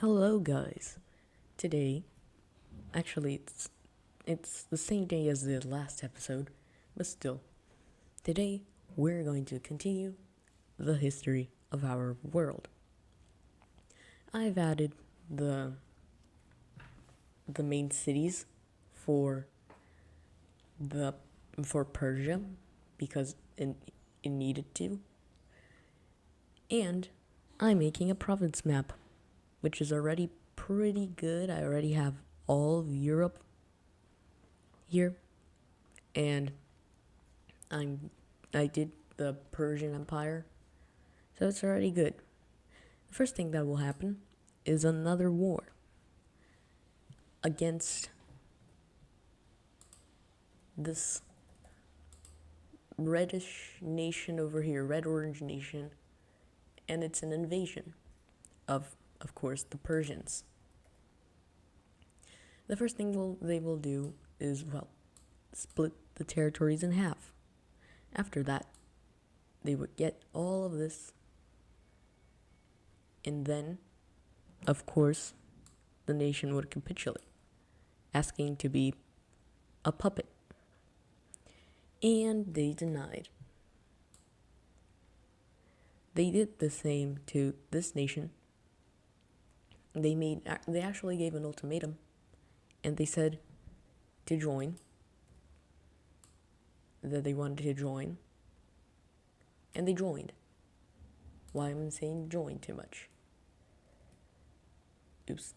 Hello guys. Today, actually it's the same day as the last episode, but still. Today we're going to continue the history of our world. I've added the main cities for the for Persia because it needed to. And I'm making a province map, which is already pretty good. I already have all of Europe here, and I did the Persian Empire, so it's already good. The first thing that will happen is another war against this reddish nation over here, red-orange nation, and it's an invasion of course, the Persians. The first thing they will do is, split the territories in half. After that, they would get all of this, and then, of course, the nation would capitulate, asking to be a puppet. And they denied. They did the same to this nation. They actually gave an ultimatum, and they said to join, that they wanted to join, and they joined. Why am I saying join too much? Oops.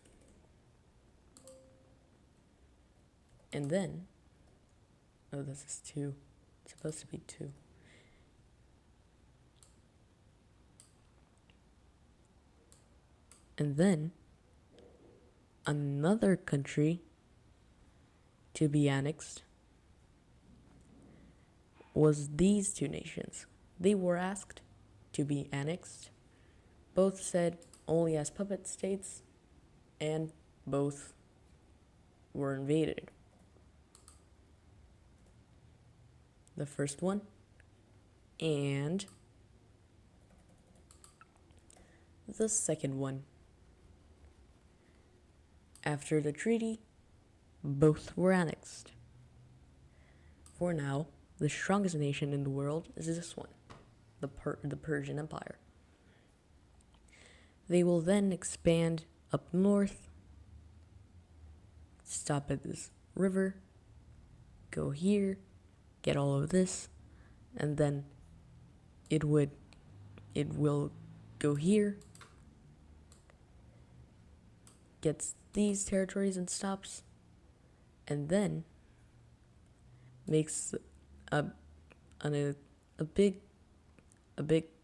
And then, this is 2. It's supposed to be 2. And then, another country to be annexed was these two nations. They were asked to be annexed. Both said only as puppet states, and both were invaded. The first one and the second one. After the treaty, both were annexed. For now, the strongest nation in the world is this one, the Persian Empire. They will then expand up north, stop at this river, go here, get all of this, and then it will go here, gets these territories and stops, and then makes a big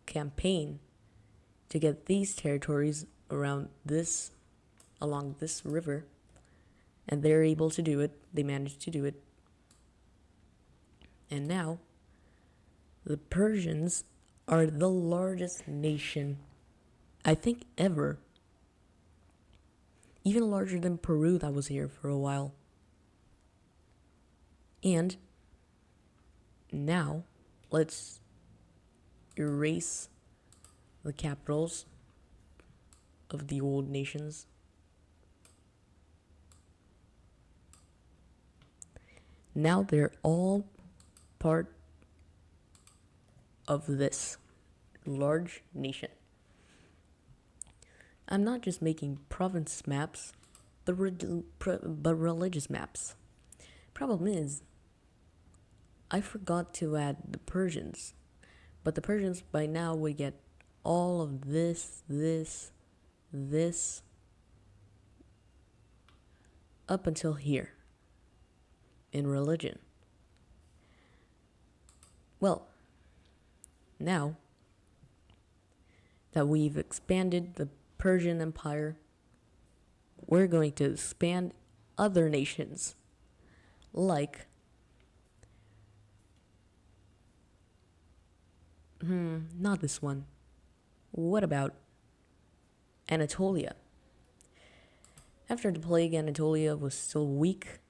campaign to get these territories along this river, and they're able to do it. They managed to do it, and now the Persians are the largest nation, I think, ever. Even larger than Peru that was here for a while. And now, let's erase the capitals of the old nations. Now they're all part of this large nation. I'm not just making province maps, but religious maps. Problem is, I forgot to add the Persians, but the Persians by now would get all of this, up until here, in religion. Well, now that we've expanded the Persian Empire, we're going to expand other nations, like not this one. What about Anatolia? After the plague, Anatolia was still weak,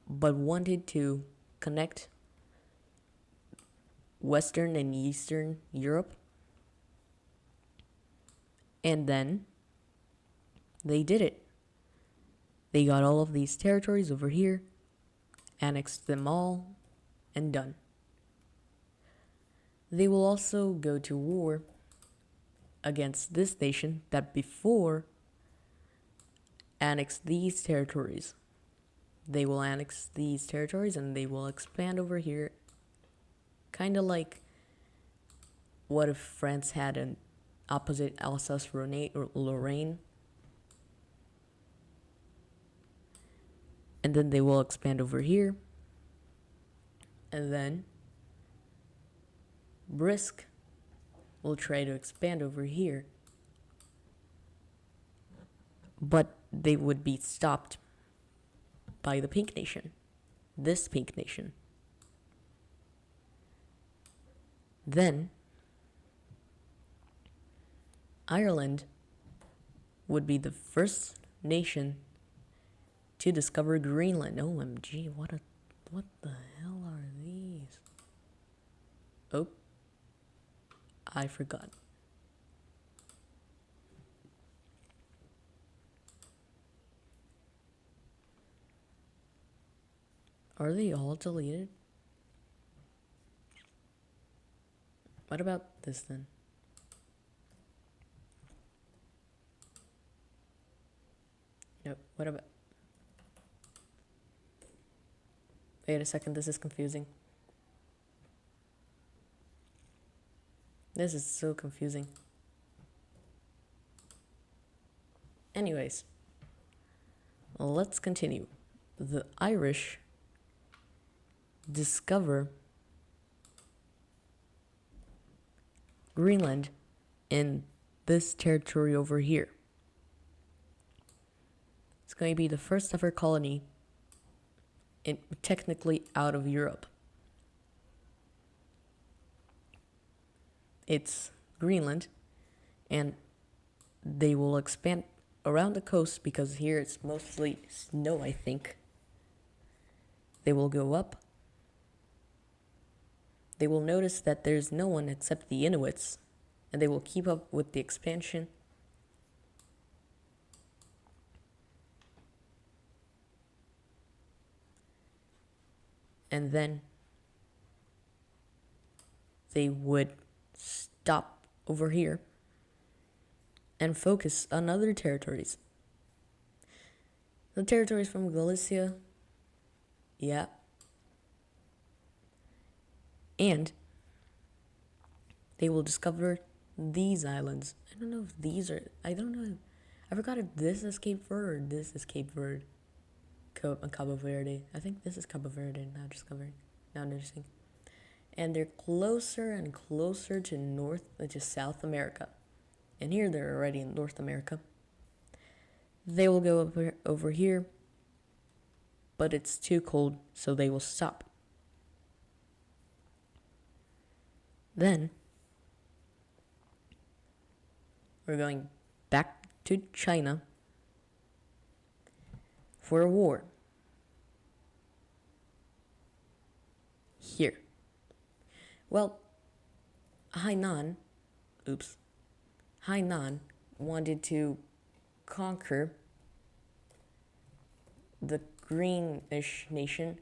but wanted to connect Western and Eastern Europe. And then they did it. They got all of these territories over here, annexed them all, and done. They will also go to war against this nation that before annexed these territories. They will annex these territories and they will expand over here. Kind of like what if France had an opposite Alsace-Lorraine? And then they will expand over here. And then Brisk will try to expand over here. But they would be stopped by the Pink Nation. This Pink Nation. Then Ireland would be the first nation to discover Greenland. OMG, what the hell are these? Oh, I forgot. Are they all deleted? What about this then? Nope, what about... Wait a second, this is confusing. This is so confusing. Anyways, let's continue. The Irish discover Greenland in this territory over here. It's going to be the first ever colony technically out of Europe. It's Greenland, and they will expand around the coast because here it's mostly snow, I think. They will go up. They will notice that there's no one except the Inuits, and they will keep up with the expansion. And then they would stop over here and focus on other territories. The territories from Galicia, yeah. And they will discover these islands. I don't know if these are, I forgot if this is Cape Verde or this is Cape Verde. Cabo Verde. I think this is Cabo Verde now noticing. And they're closer and closer to South America. And here they're already in North America. They will go over here, but it's too cold, so they will stop. Then we're going back to China for a war. Here. Well, Hainan wanted to conquer the greenish nation,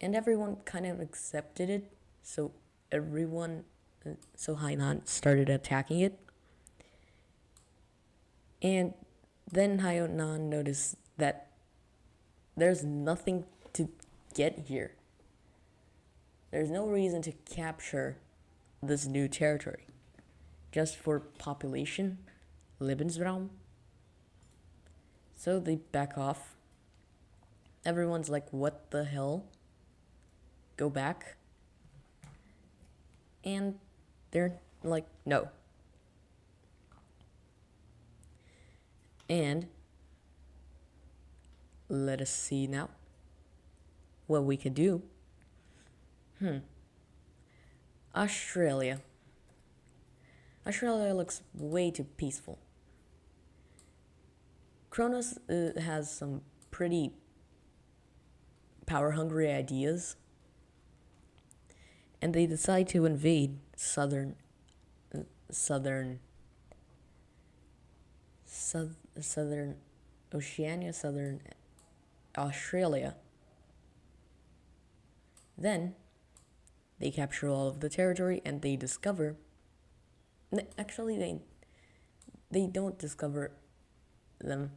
and everyone kind of accepted it, so Hainan started attacking it. And then Hainan noticed that there's nothing to get here. There's no reason to capture this new territory. Just for population, Lebensraum. So they back off. Everyone's like, what the hell? Go back. And they're like, no. And let us see now what we could do. Australia. Australia looks way too peaceful. Kronos has some pretty power-hungry ideas, and they decide to invade southern southern Oceania, southern Australia. Then they capture all of the territory and they discover. Actually, they don't discover them.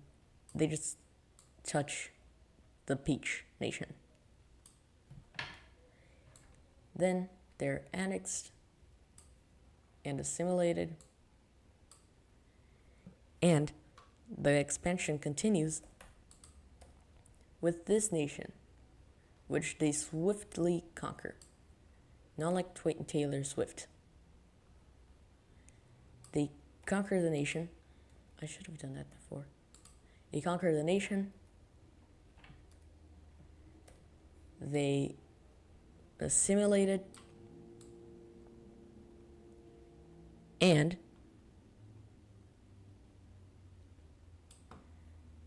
They just touch the Peach Nation. Then they're annexed and assimilated, and the expansion continues with this nation, which they swiftly conquer. Not like Taylor Swift. They conquer the nation. I should have done that before. They conquer the nation. They assimilated. And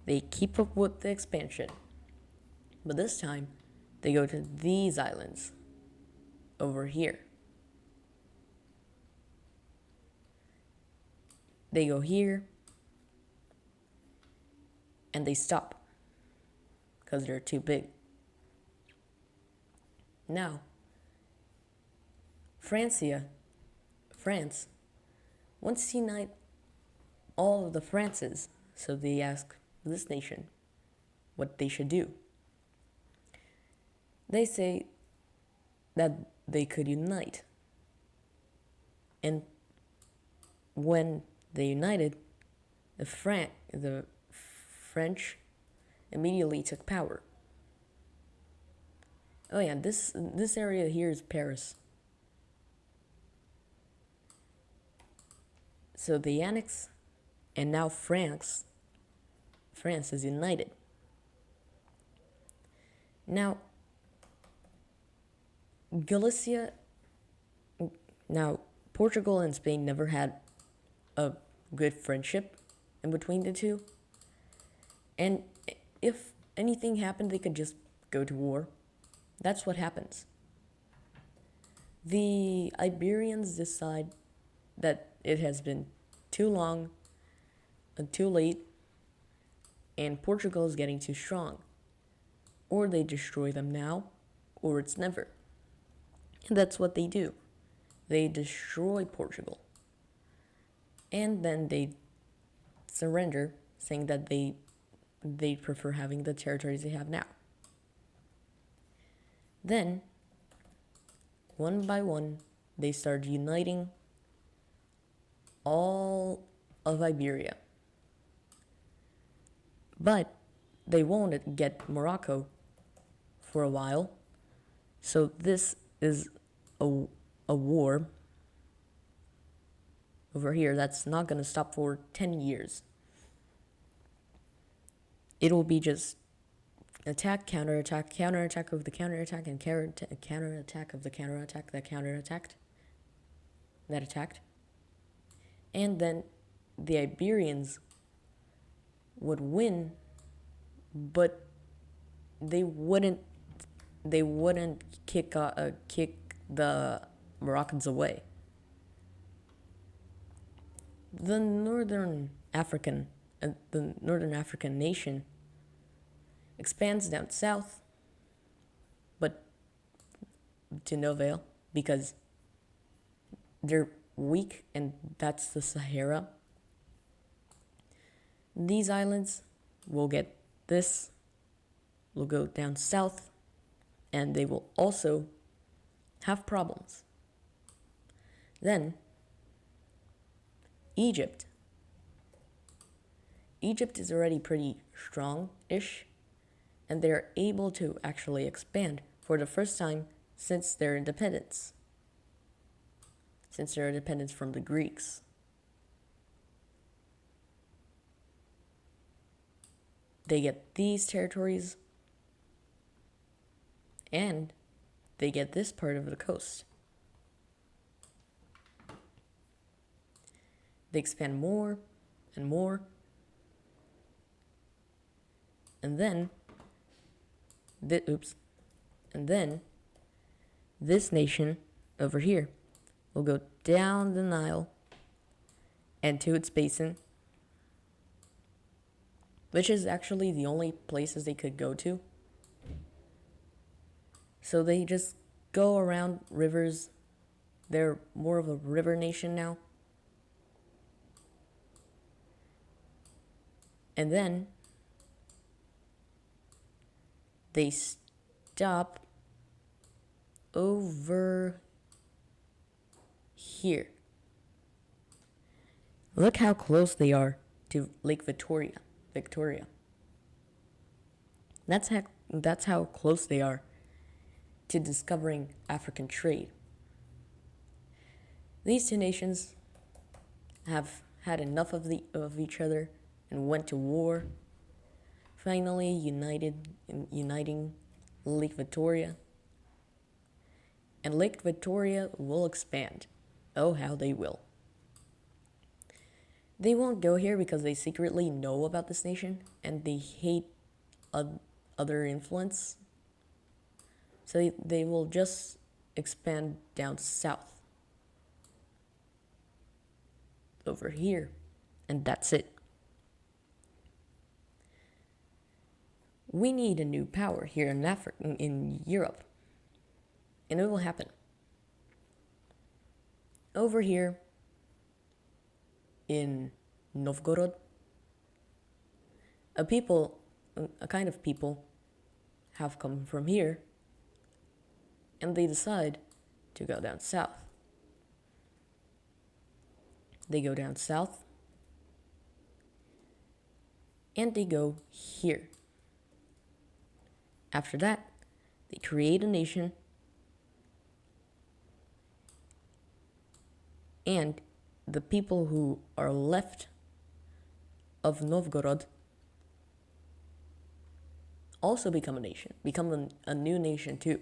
they keep up with the expansion. But this time, they go to these islands over here. They go here and they stop because they're too big. Now, France wants to unite all of the Frances, so they ask this nation what they should do. They say that they could unite. And when they united, the French immediately took power. Oh yeah, this area here is Paris. So they annex, and now France is united. Now, Portugal and Spain never had a good friendship in between the two. And if anything happened, they could just go to war. That's what happens. The Iberians decide that it has been too long and too late, and Portugal is getting too strong. Or they destroy them now, or it's never. And that's what they do. They destroy Portugal. And then they surrender, saying that they prefer having the territories they have now. Then, one by one, they start uniting all of Iberia. But they won't get Morocco for a while. So this is a war over here that's not going to stop for 10 years. It'll be just attack, counterattack, counterattack of the counterattack, and counterattack of the counterattack that counterattacked, that attacked. And then the Iberians would win, but they wouldn't kick the Moroccans away. The Northern African nation expands down south, but to no avail because they're weak, and that's the Sahara. These islands will get this, will go down south, and they will also have problems. Then, Egypt is already pretty strong-ish, and they're able to actually expand for the first time since their independence. Since their independence from the Greeks. They get these territories, and they get this part of the coast. They expand more and more. And then, this nation over here will go down the Nile and to its basin which is actually the only places they could go to. So they just go around rivers. They're more of a river nation now. And then they stop over here. Look how close they are to Lake Victoria. That's how close they are to discovering African trade. These two nations have had enough of each other and went to war, finally uniting Lake Victoria. And Lake Victoria will expand. Oh, how they will. They won't go here because they secretly know about this nation and they hate other influence. So they will just expand down south. Over here. And that's it. We need a new power here in Africa, in Europe. And it will happen. Over here in Novgorod, a kind of people have come from here and they decide to go down south. They go down south and they go here. After that, they create a nation and the people who are left of Novgorod also become a nation, become a new nation too.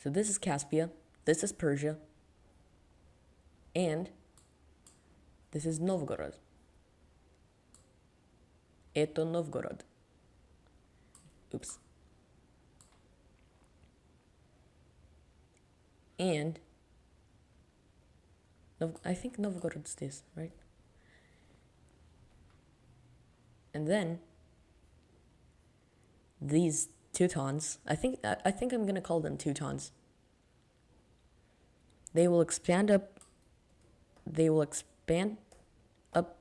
So this is Caspia, this is Persia, and this is Novgorod. Eto Novgorod. Oops. And I think Novgorod's this, right? And then these Teutons, I think I'm gonna call them Teutons. They will expand up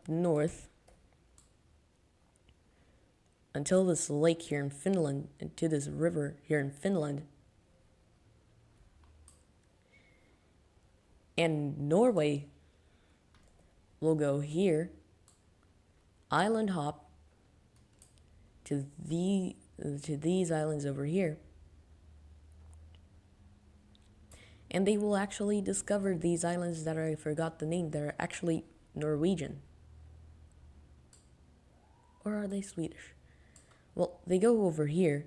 north until this lake here in Finland, and to this river here in Finland. And Norway will go here, island hop to these islands over here. And they will actually discover these islands that I forgot the name. They're actually Norwegian. Or are they Swedish? Well, they go over here.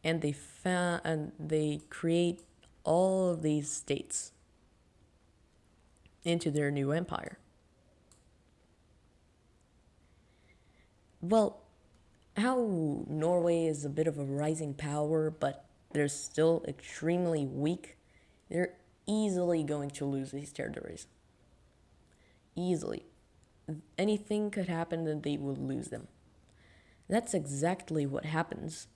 And they create all of these states into their new empire. Well, how Norway is a bit of a rising power, but they're still extremely weak, they're easily going to lose these territories. Easily. Anything could happen and they will lose them. That's exactly what happens.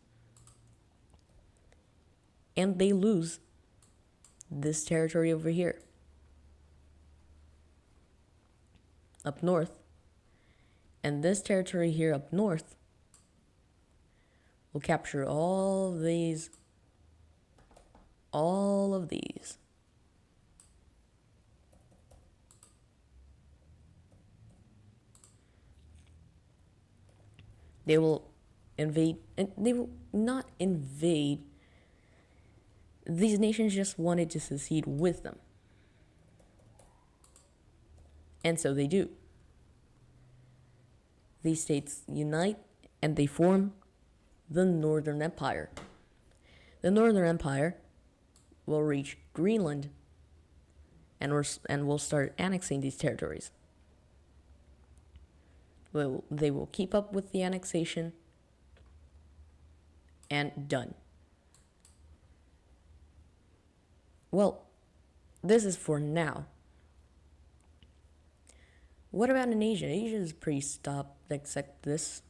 And they lose this territory over here. Up north. And this territory here up north will capture all of these. They will invade, and they will not invade. These nations just wanted to secede with them. And so they do. These states unite and they form the Northern Empire. The Northern Empire will reach Greenland and will start annexing these territories. They will keep up with the annexation and done. Well, this is for now. What about in Asia? Asia is pretty stopped except this.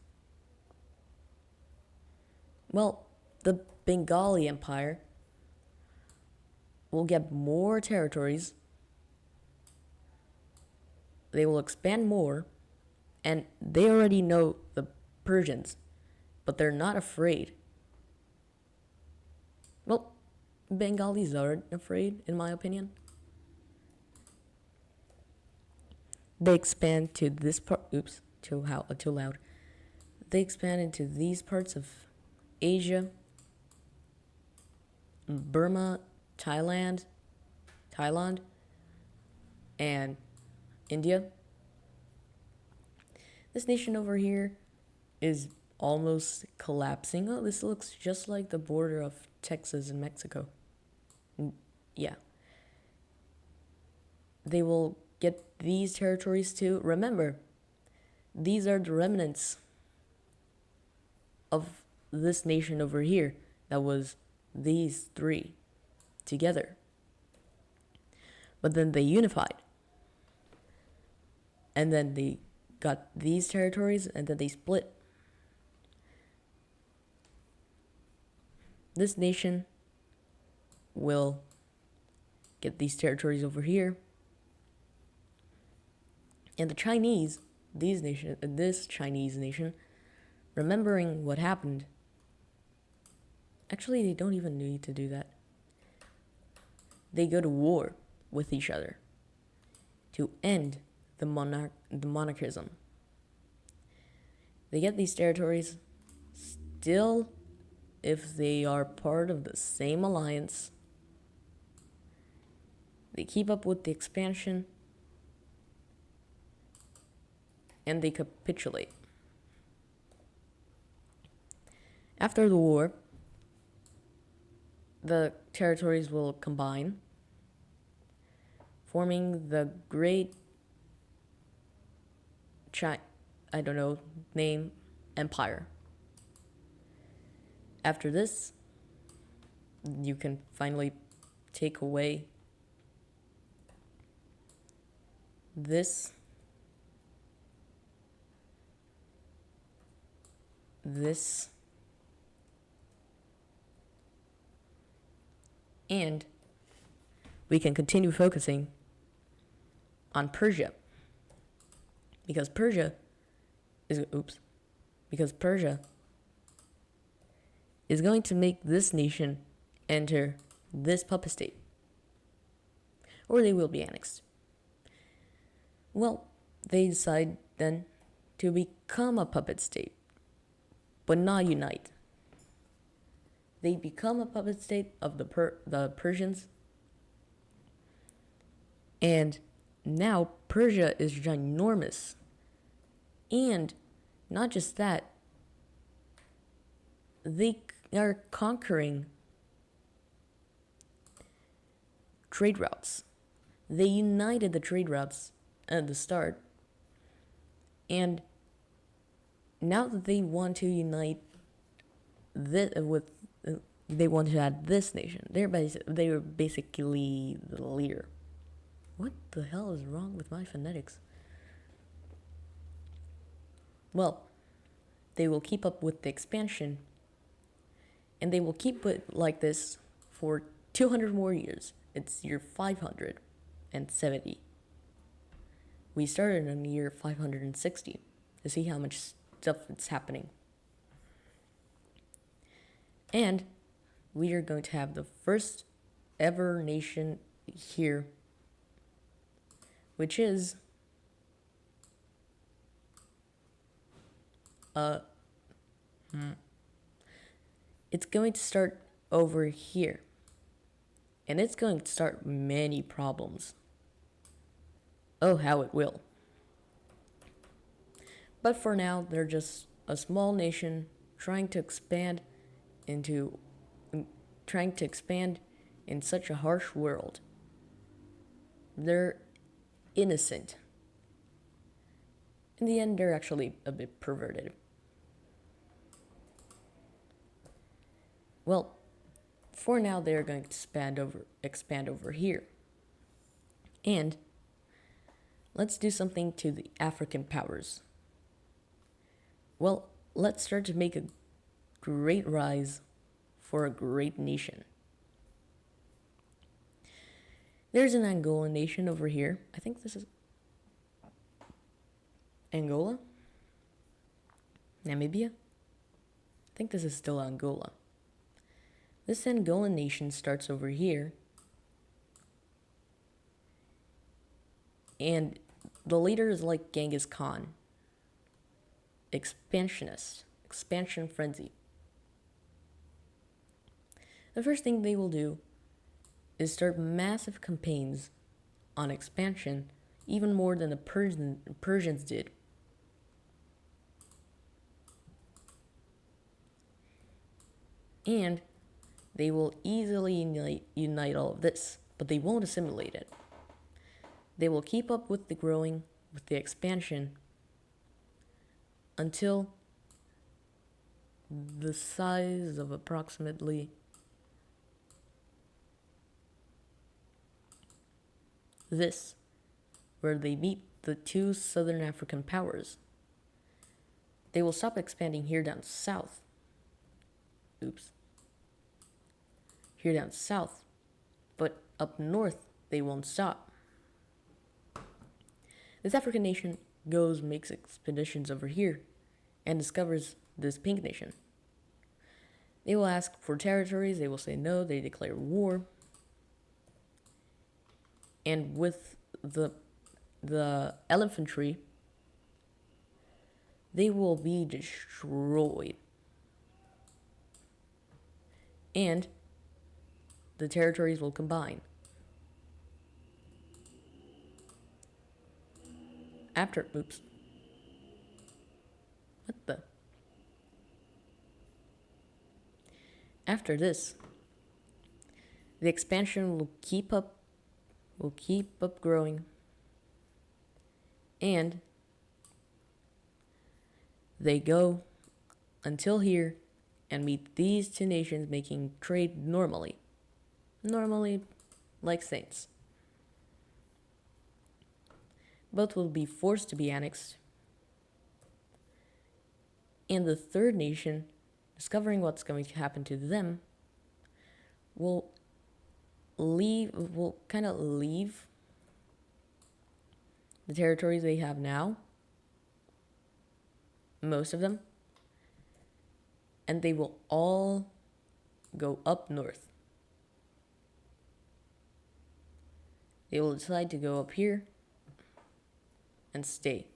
Well, the Bengali Empire will get more territories. They will expand more, and they already know the Persians, but they're not afraid. Well, Bengalis aren't afraid, in my opinion. They expand to this part. Oops, too loud. They expand into these parts of Asia, Burma, Thailand, and India. This nation over here is almost collapsing. Oh, this looks just like the border of Texas and Mexico. Yeah. They will get these territories too. Remember, these are the remnants of this nation over here that was these three together. But then they unified. And then they got these territories and then they split. This nation will get these territories over here. And the Chinese, this Chinese nation, remembering what happened, actually they don't even need to do that. They go to war with each other to end the monarchism. They get these territories still if they are part of the same alliance. They keep up with the expansion and they capitulate. After the war, the territories will combine, forming the Great Empire. After this, you can finally take away this, and we can continue focusing on Persia. Because Persia is going to make this nation enter this puppet state. Or they will be annexed. Well, they decide then to become a puppet state, but not unite. They become a puppet state of the Persians, and now Persia is ginormous. And not just that, they are conquering trade routes. They united the trade routes at the start, and now that they want to unite this they want to add this nation. They are basically the leader. What the hell is wrong with my phonetics? Well, they will keep up with the expansion, and they will keep it like this for 200 more years. It's year 570. We started in the year 560 to see how much stuff is happening. And we are going to have the first ever nation here, which is it's going to start over here, and it's going to start many problems. Oh, how it will. But for now, they're just a small nation trying to expand in such a harsh world. They're innocent. In the end, they're actually a bit perverted. Well, for now, they're going to expand over here. And let's do something to the African powers. Well, let's start to make a great rise for a great nation. There's an Angolan nation over here. I think this is Angola? Namibia? I think this is still Angola. This Angolan nation starts over here. And the leader is like Genghis Khan. Expansionist. Expansion frenzy. The first thing they will do is start massive campaigns on expansion, even more than the Persians did. And they will easily unite all of this, but they won't assimilate it. They will keep up with the growing, with the expansion, until the size of approximately this, where they meet the two southern African powers. They will stop expanding here down south. Oops. Here down south. But up north, they won't stop. This African nation makes expeditions over here, and discovers this pink nation. They will ask for territories, they will say no, they declare war. And with the elephantry, they will be destroyed. And the territories will combine. Oops. What the? After this, the expansion will keep up growing, and they go until here and meet these two nations making trade normally like saints. Both will be forced to be annexed, and the third nation, discovering what's going to happen to them, will leave the territories they have now, most of them, and they will all go up north. They will decide to go up here and stay.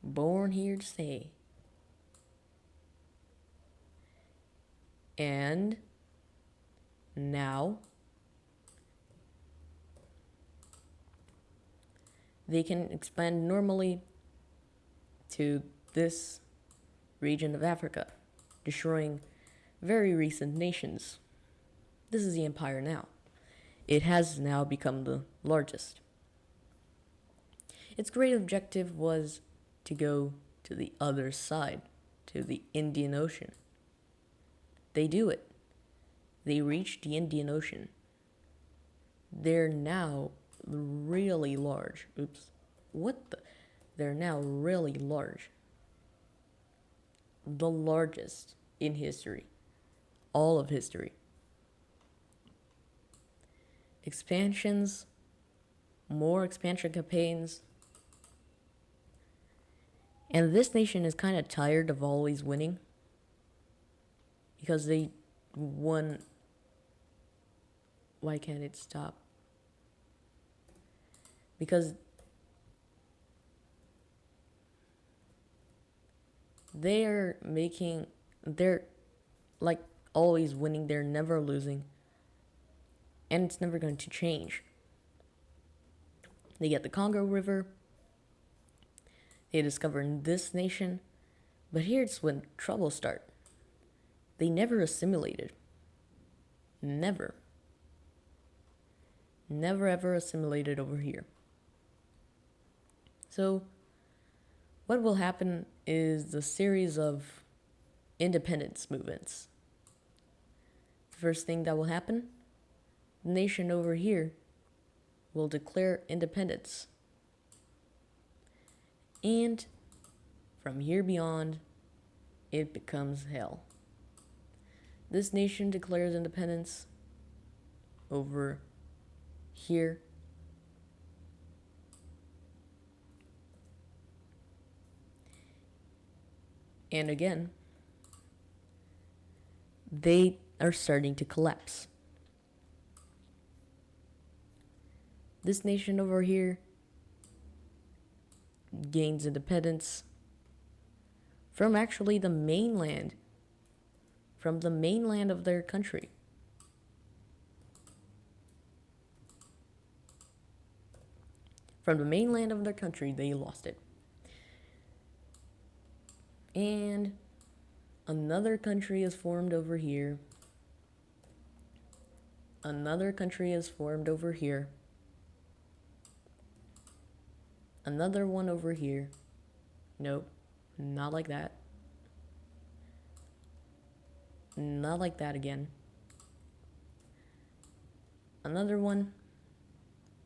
Born here to stay. And now they can expand normally to this region of Africa, destroying very recent nations. This is the empire now. It has now become the largest. Its great objective was to go to the other side, to the Indian Ocean. They do it. They reach the Indian Ocean. They're now really large. Oops. What the? They're now really large. The largest in history. All of history. Expansions. More expansion campaigns. And this nation is kind of tired of always winning, because they won. Why can't it stop? Because they're like always winning, they're never losing, and it's never going to change. They get the Congo River. They discover this nation, but here's when trouble starts. They never assimilated. Never ever assimilated over here. So what will happen is the series of independence movements. The first thing that will happen, the nation over here will declare independence. And from here beyond, it becomes hell. This nation declares independence over here. And again, they are starting to collapse. This nation over here gains independence from actually the mainland, from the mainland of their country. From the mainland of their country, they lost it. And another country is formed over here. Another country is formed over here. Another one over here. Nope, not like that. Not like that again. Another one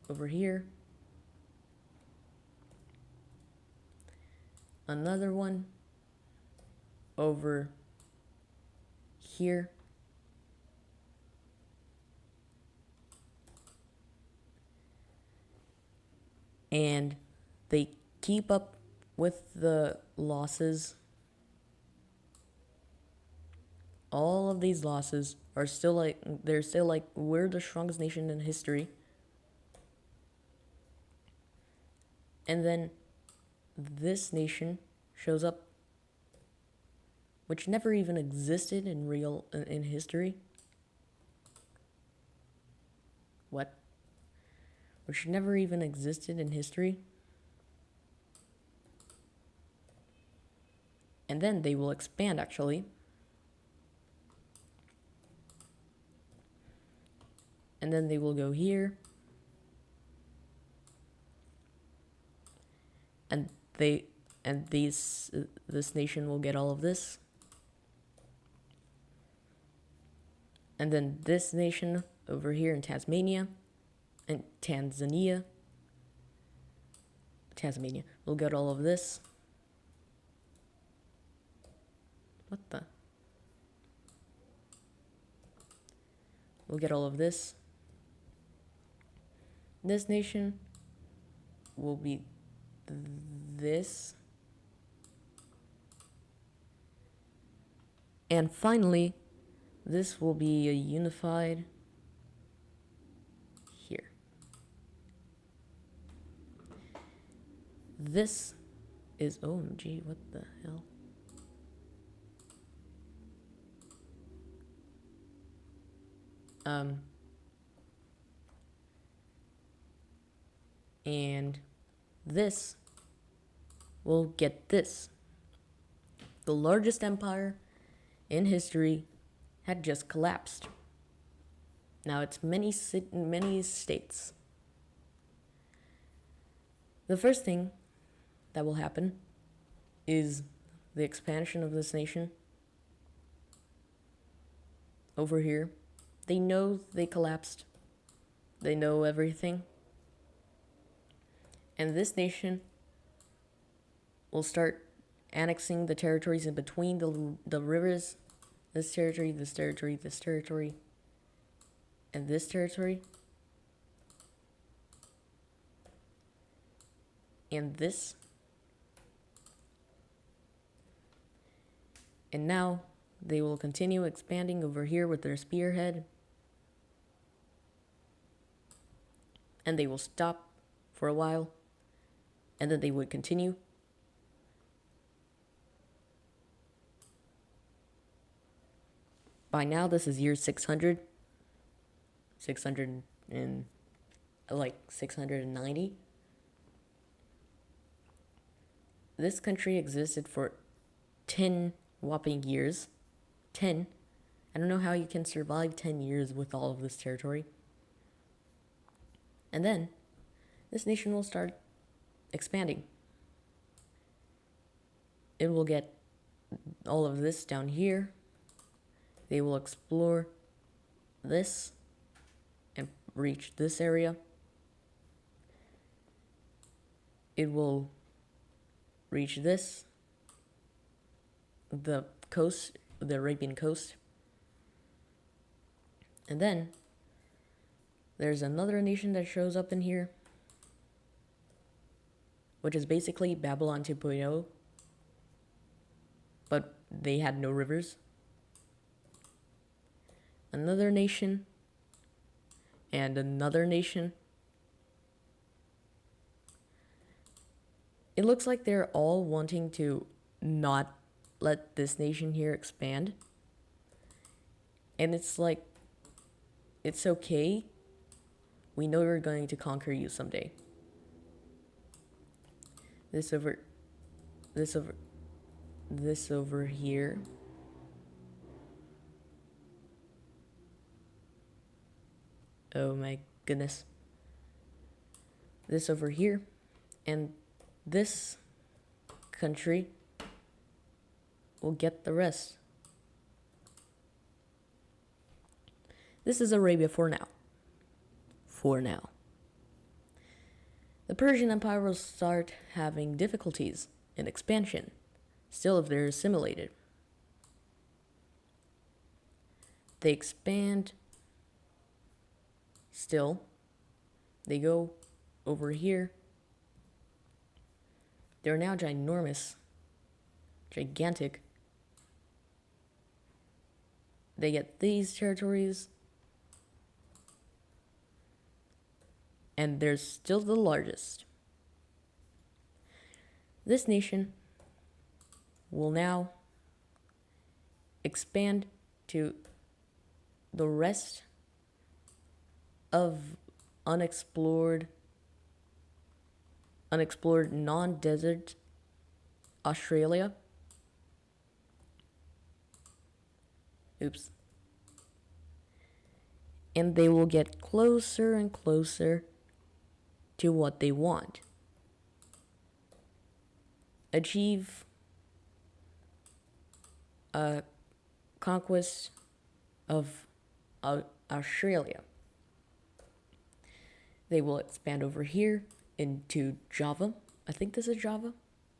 over here. Another one over here. And they keep up with the losses. All of these losses are still like, they're still like, we're the strongest nation in history. And then this nation shows up, which never even existed in history. What? Which never even existed in history. And then they will expand, actually. And then they will go here. And this nation will get all of this. And then this nation over here in Tasmania and Tanzania will get all of this. What the? We'll get all of this. This nation will be this. And finally, this will be a unified here. This is OMG, what the hell? And this will get this. The largest empire in history had just collapsed. Now it's many states. The first thing that will happen is the expansion of this nation. Over here, they know they collapsed. They know everything. And this nation will start annexing the territories in between the rivers. This territory, this territory, this territory, and this territory. And this. And now they will continue expanding over here with their spearhead. And they will stop for a while. And then they would continue. By now, this is year 600. 690. This country existed for 10 whopping years. 10. I don't know how you can survive 10 years with all of this territory. And then, this nation will start expanding. It will get all of this down here. They will explore this and reach this area. it will reach this, the coast, the Arabian coast. And then there's another nation that shows up in here, which is basically Babylon 2.0, but they had no rivers. Another nation, and another nation. It looks like they're all wanting to not let this nation here expand. And it's like, it's okay. We know we're going to conquer you someday. This over here. Oh my goodness. This over here. And this country will get the rest. This is Arabia for now. For now. The Persian Empire will start having difficulties in expansion, still if they're assimilated. They expand, still. They go over here. They're now ginormous, gigantic. They get these territories. And they're still the largest. This nation will now expand to the rest of unexplored non-desert Australia. Oops. And they will get closer and closer to what they want. Achieve a conquest of Australia. They will expand over here into Java. I think this is Java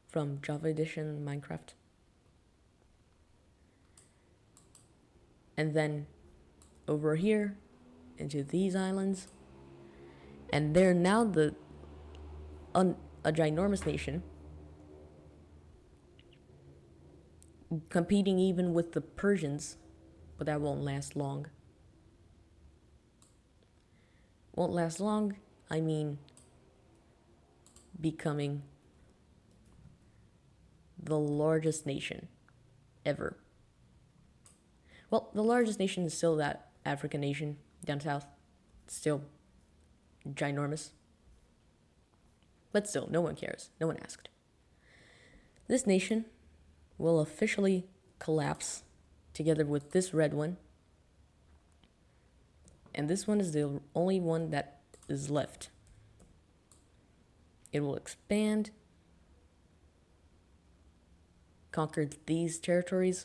from Java Edition Minecraft. And then over here into these islands. And they're now a ginormous nation, competing even with the Persians, but that won't last long. Won't last long, I mean becoming the largest nation ever. Well, the largest nation is still that African nation down south. Still ginormous. But still, no one cares. No one asked. This nation will officially collapse together with this red one. And this one is the only one that is left. It will expand, conquer these territories,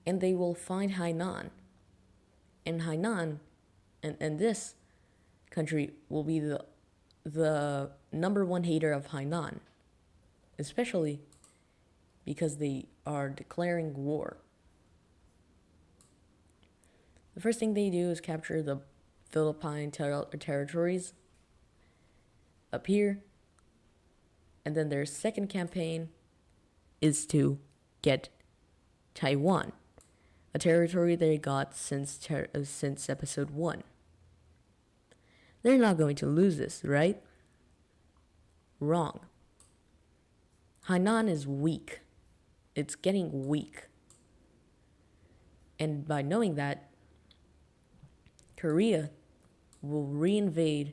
and they will find Hainan. And Hainan, and this country will be the number one hater of Hainan, especially because they are declaring war. The first thing they do is capture the Philippine territories up here, and then their second campaign is to get Taiwan, a territory they got since episode 1. They're not going to lose this, right? Wrong. Hainan is weak. It's getting weak. And by knowing that, Korea will reinvade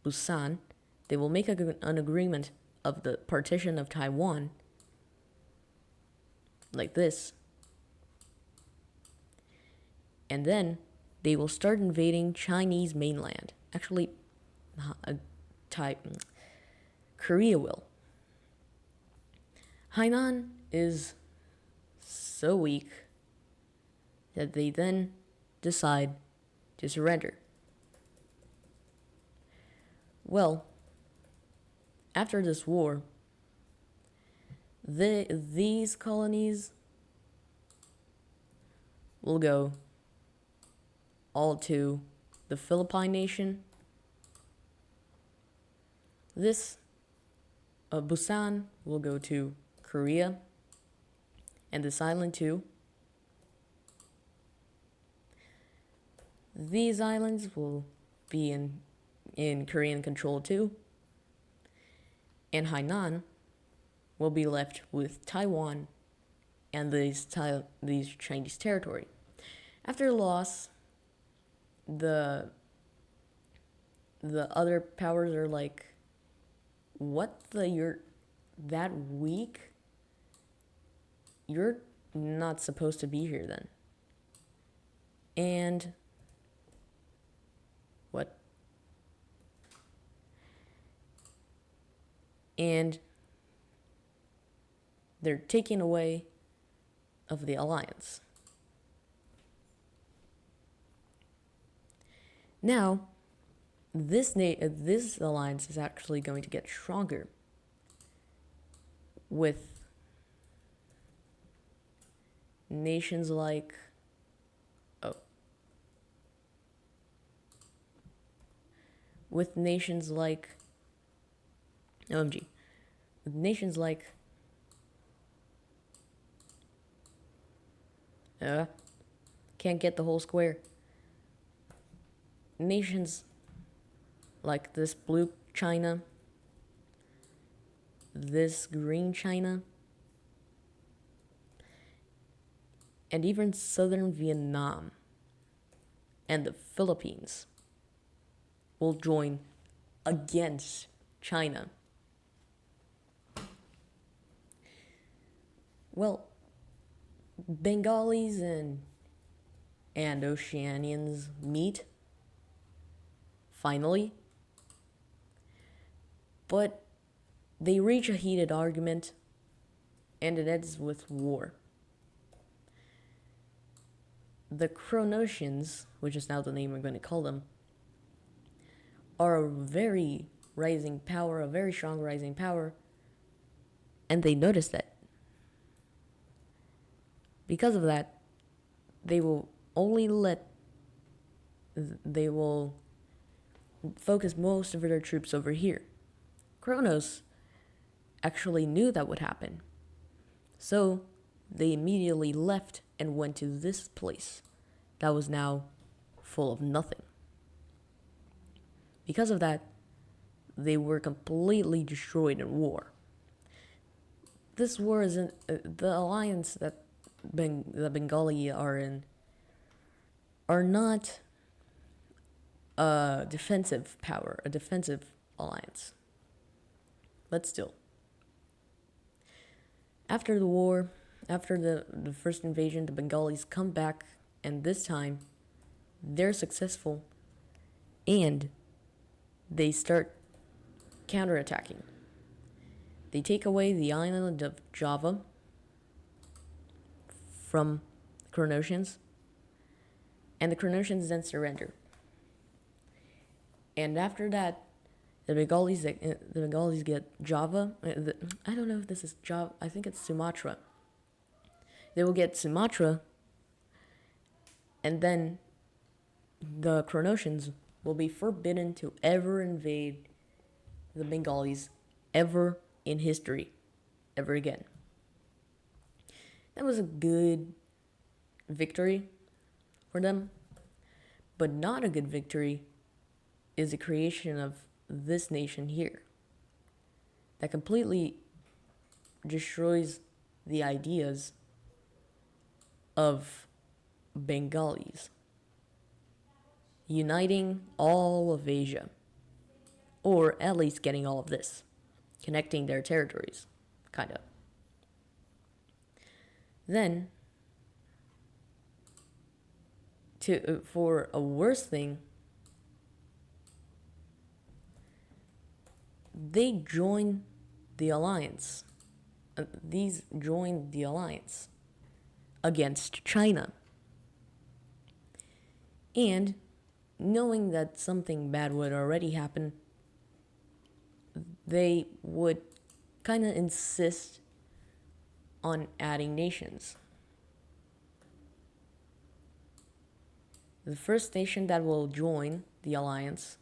Busan. They will make an agreement of the partition of Taiwan, like this. And then they will start invading Chinese mainland. Actually, Korea will. Hainan is so weak that they then decide to surrender. Well, after this war, these colonies will go all to the Philippine nation. This Busan will go to Korea, and this island too. These islands will be in Korean control too, and Hainan will be left with Taiwan and these Chinese territory. After loss, the other powers are like, what the, you're that weak? You're not supposed to be here then. And what? And they're taking away of the alliance. Now, this alliance is actually going to get stronger with nations like OMG, with nations like can't get the whole square. Nations like this blue China, this green China, and even southern Vietnam and the Philippines will join against China. Well, Bengalis and Oceanians meet finally, but they reach a heated argument and it ends with war. The Cronosians, which is now the name I'm going to call them, are a very strong rising power, and they notice that. Because of that, they will focus most of their troops over here. Kronos actually knew that would happen, so they immediately left and went to this place that was now full of nothing. Because of that, they were completely destroyed in war. This war is the alliance that the Bengali are in are not a defensive alliance. But still. After the war, after the first invasion, the Bengalis come back, and this time they're successful and they start counterattacking. They take away the island of Java from the Cronosians, and the Cronosians then surrender. And after that, the Bengalis get Java. I don't know if this is Java. I think it's Sumatra. They will get Sumatra, and then the Cronosians will be forbidden to ever invade the Bengalis ever in history, ever again. That was a good victory for them, but not a good victory is the creation of this nation here that completely destroys the ideas of Bengalis uniting all of Asia, or at least getting all of this, connecting their territories, kind of. Then, for a worse thing, they join the alliance. These joined the alliance against China. And knowing that something bad would already happen, they would kind of insist on adding nations. The first nation that will join the alliance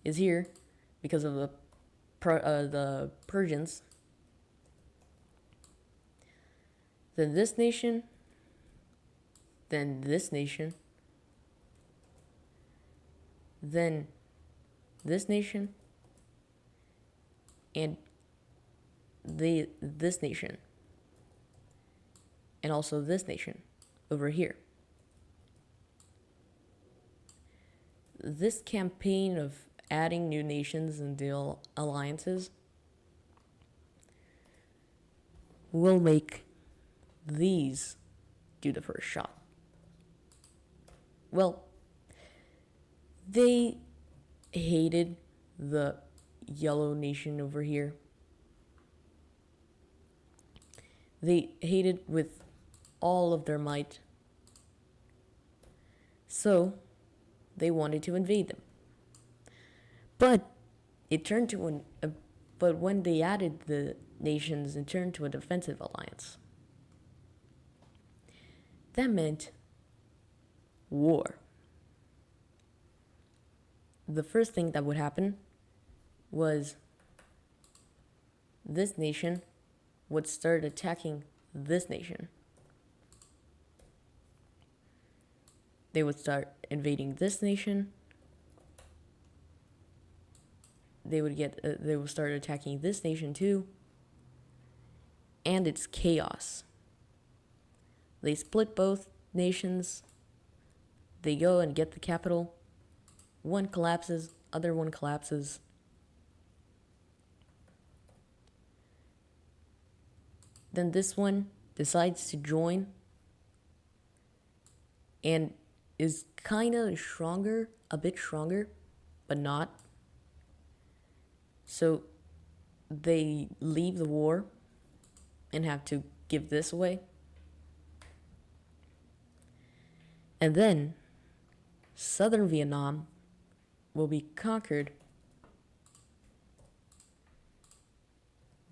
is here because of the Persians. Then this nation, then this nation, then this nation, and this nation, and also this nation over here. This campaign of adding new nations and deal alliances will make these do the first shot. Well, they hated the yellow nation over here. They hated with all of their might. So they wanted to invade them. But it turned to but when they added the nations, it turned to a defensive alliance. That meant war. The first thing that would happen was this nation would start attacking this nation. They would start invading this nation. They would start attacking this nation too. And it's chaos. They split both nations. They go and get the capital. One collapses, other one collapses. Then this one decides to join and is kind of stronger, a bit stronger, but not. So they leave the war and have to give this away. And then southern Vietnam will be conquered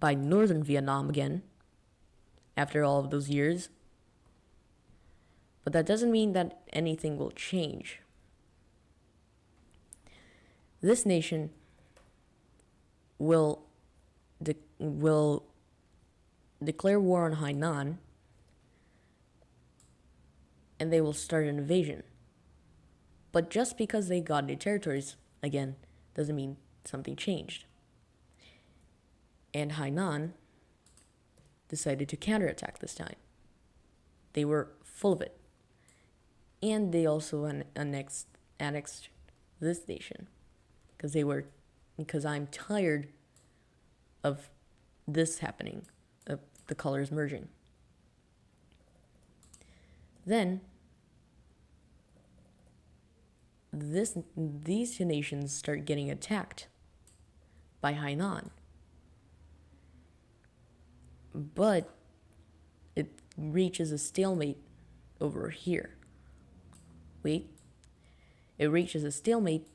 by northern Vietnam again after all of those years. But that doesn't mean that anything will change. This nation will declare war on Hainan, and they will start an invasion. But just because they got new territories again doesn't mean something changed. And Hainan decided to counterattack this time. They were full of it. And they also annexed this nation because I'm tired of this happening, of the colors merging. Then these two nations start getting attacked by Hainan. But it reaches a stalemate over here. Wait. It reaches a stalemate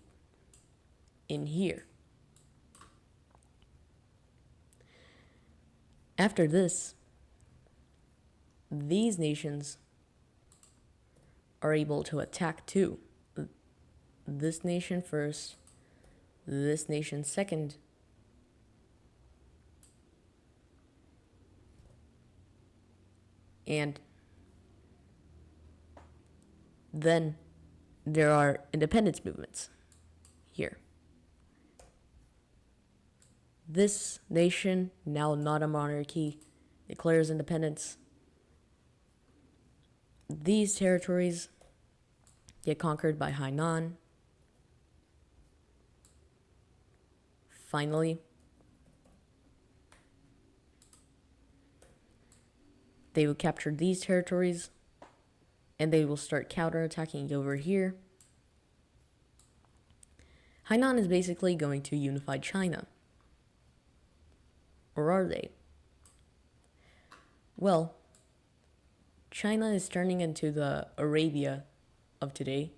in here. After this, these nations are able to attack too. This nation first, this nation second. And then there are independence movements here. This nation, now not a monarchy, declares independence. These territories get conquered by Hainan. Finally, they will capture these territories and they will start counterattacking over here. Hainan is basically going to unify China. Or are they? Well, China is turning into the Arabia of today,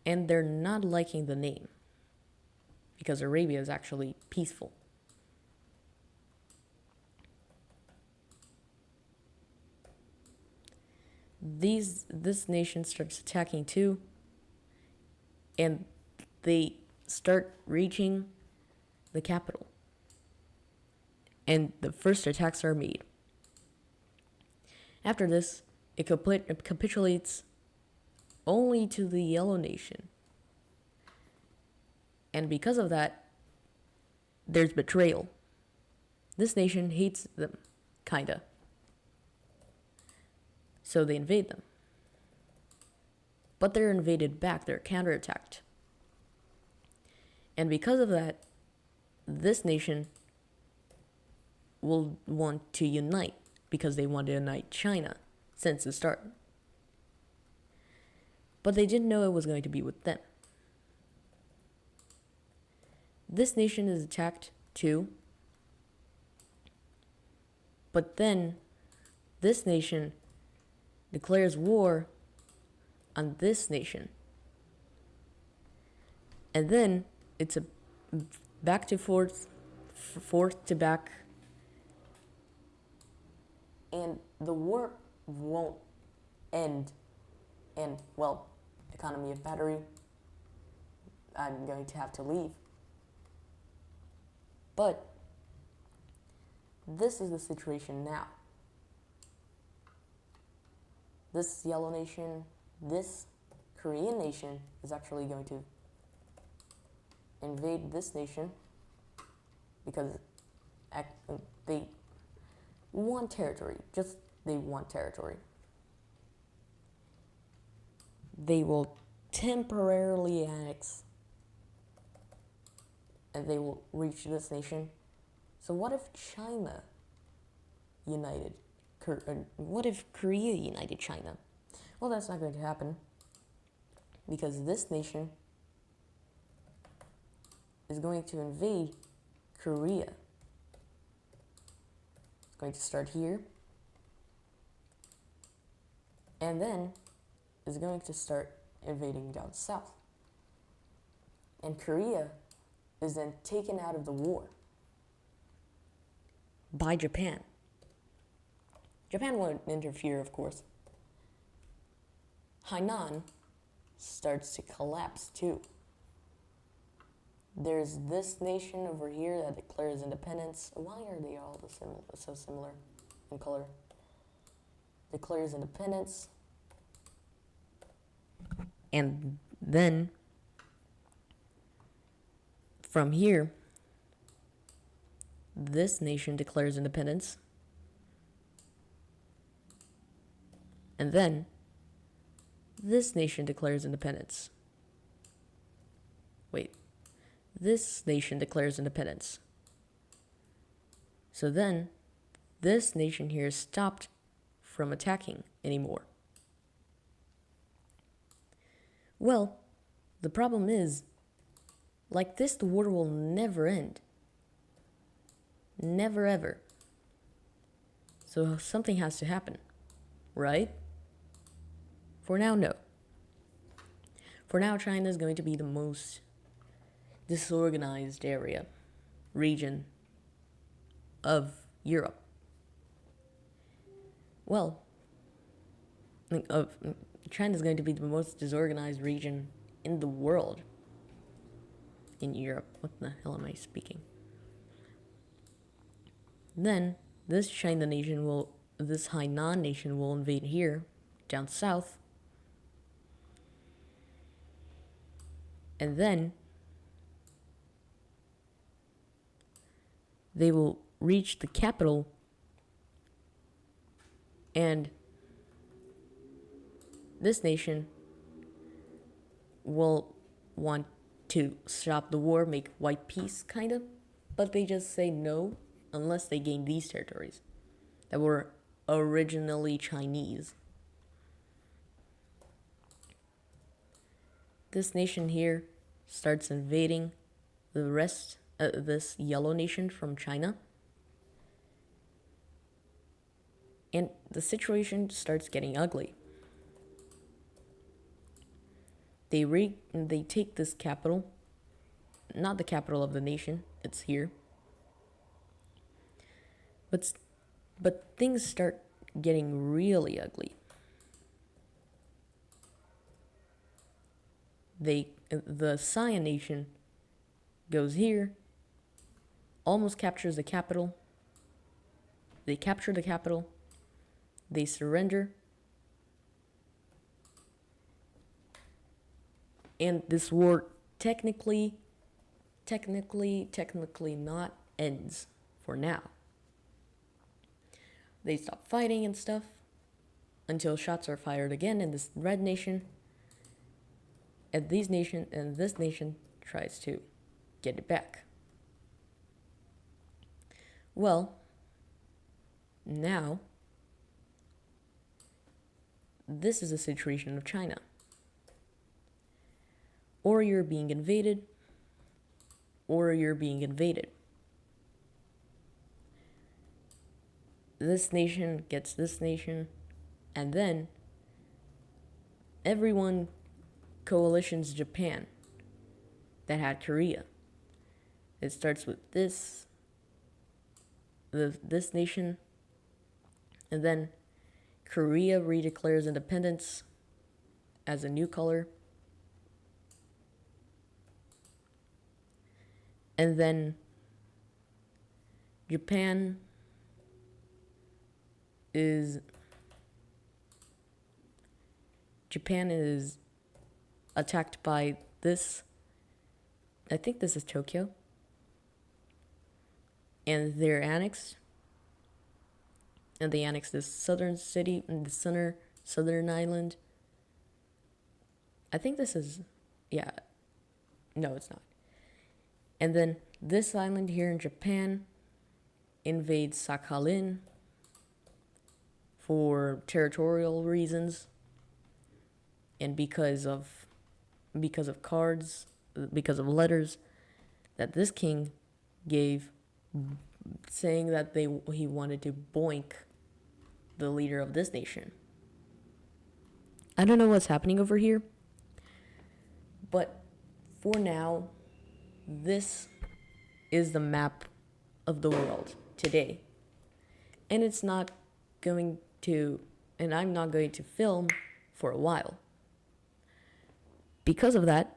and they're not liking the name because Arabia is actually peaceful. This nation starts attacking too, and they start reaching the capital. And the first attacks are made. After this, it capitulates only to the Yellow Nation. And because of that, there's betrayal. This nation hates them, kinda. So they invade them. But they're invaded back, they're counterattacked. And because of that, this nation will want to unite, because they want to unite China since the start. But they didn't know it was going to be with them. This nation is attacked too. But then this nation declares war on this nation. And then it's a back to forth to back. And the war won't end. And, well, economy of battery, I'm going to have to leave. But this is the situation now. This Yellow Nation, this Korean nation is actually going to invade this nation because they want territory. They want territory. They will temporarily annex and they will reach this nation. So what if China united? What if Korea united China? Well, that's not going to happen because this nation is going to invade Korea. It's going to start here and then is going to start invading down south. And Korea is then taken out of the war by Japan. Japan won't interfere, of course. Hainan starts to collapse too. There's this nation over here that declares independence. Why are they all so similar in color? Declares independence. And then, from here, this nation declares independence. And then, this nation declares independence. Wait, this nation declares independence. So then, this nation here is stopped from attacking anymore. Well, the problem is, like this, the war will never end. Never ever. So something has to happen, right? For now, no. For now, China is going to be the most disorganized region of Europe. Well, China is going to be the most disorganized region in the world. In Europe. What the hell am I speaking? Then, this Hainan nation will invade here, down south. And then, they will reach the capital and this nation will want to stop the war, make white peace, kind of, but they just say no unless they gain these territories that were originally Chinese. This nation here starts invading the rest of this Yellow Nation from China. And the situation starts getting ugly. They take this capital, not the capital of the nation. It's here. But things start getting really ugly. The Scion nation goes here, almost captures the capital. They capture the capital. They surrender. And this war technically not ends for now. They stop fighting and stuff until shots are fired again in this red nation. And this nation tries to get it back. Well, now this is a situation of China. Or you're being invaded, or you're being invaded. This nation gets this nation, and then everyone coalitions Japan that had Korea. It starts with this nation, and then Korea redeclares independence as a new color. And then Japan is attacked by this. I think this is Tokyo. And they're annexed. And they annex this southern city and the southern island. I think this is, yeah. No, it's not. And then this island here in Japan invades Sakhalin for territorial reasons, and because of cards, because of letters that this king gave, saying that he wanted to boink the leader of this nation. I don't know what's happening over here, but for now, this is the map of the world today. And I'm not going to film for a while. Because of that,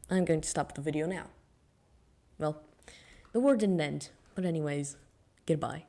I'm going to stop the video now. Well, the war didn't end, but anyways, goodbye.